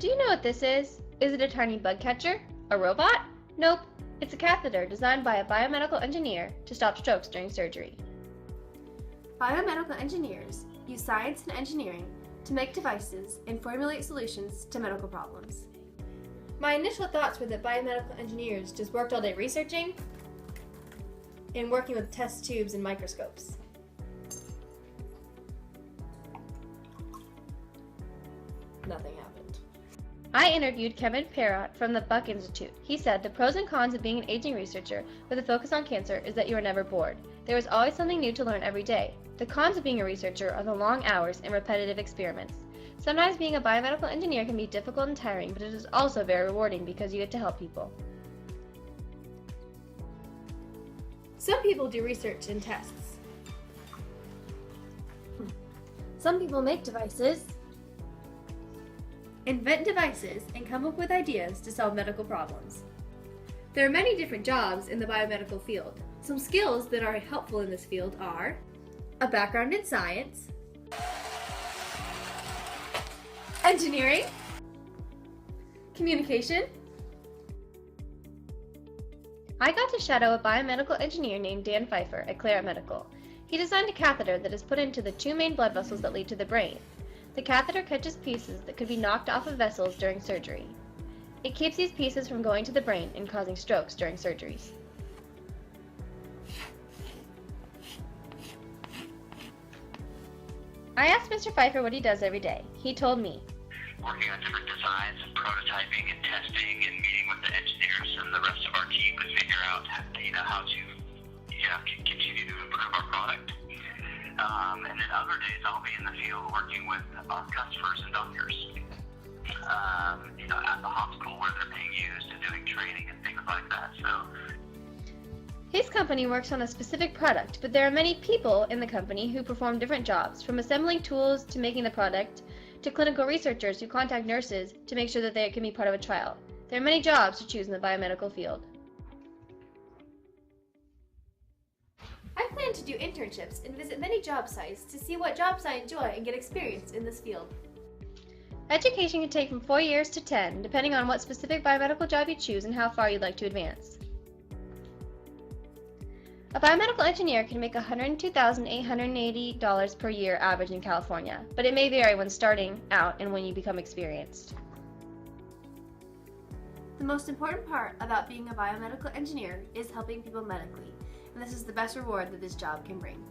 Do you know what this is? Is it a tiny bug catcher? A robot? Nope. It's a catheter designed by a biomedical engineer to stop strokes during surgery. Biomedical engineers use science and engineering to make devices and formulate solutions to medical problems. My initial thoughts were that biomedical engineers just worked all day researching and working with test tubes and microscopes. Nothing happened. I interviewed Kevin Perrott from the Buck Institute. He said the pros and cons of being an aging researcher with a focus on cancer is that you are never bored. There is always something new to learn every day. The cons of being a researcher are the long hours and repetitive experiments. Sometimes being a biomedical engineer can be difficult and tiring, but it is also very rewarding because you get to help people. Some people do research and tests. Some people make devices, invent devices, and come up with ideas to solve medical problems. There are many different jobs in the biomedical field. Some skills that are helpful in this field are a background in science, engineering, communication. I got to shadow a biomedical engineer named Dan Pfeiffer at Claret Medical. He designed a catheter that is put into the two main blood vessels that lead to the brain. The catheter catches pieces that could be knocked off of vessels during surgery. It keeps these pieces from going to the brain and causing strokes during surgeries. I asked Mr. Pfeiffer what he does every day. He told me, working on different designs and prototyping and testing and meeting with the engineers and the rest of our team to figure out how to continue to improve our product. And then other days I'll be in the field working with our customers and doctors at the hospital where they're being used and doing training and things like that. So his company works on a specific product, but there are many people in the company who perform different jobs, from assembling tools to making the product, to clinical researchers who contact nurses to make sure that they can be part of a trial. There are many jobs to choose in the biomedical field. I plan to do internships and visit many job sites to see what jobs I enjoy and get experience in this field. Education can take from 4 years to 10, depending on what specific biomedical job you choose and how far you'd like to advance. A biomedical engineer can make $102,880 per year average in California, but it may vary when starting out and when you become experienced. The most important part about being a biomedical engineer is helping people medically, and this is the best reward that this job can bring.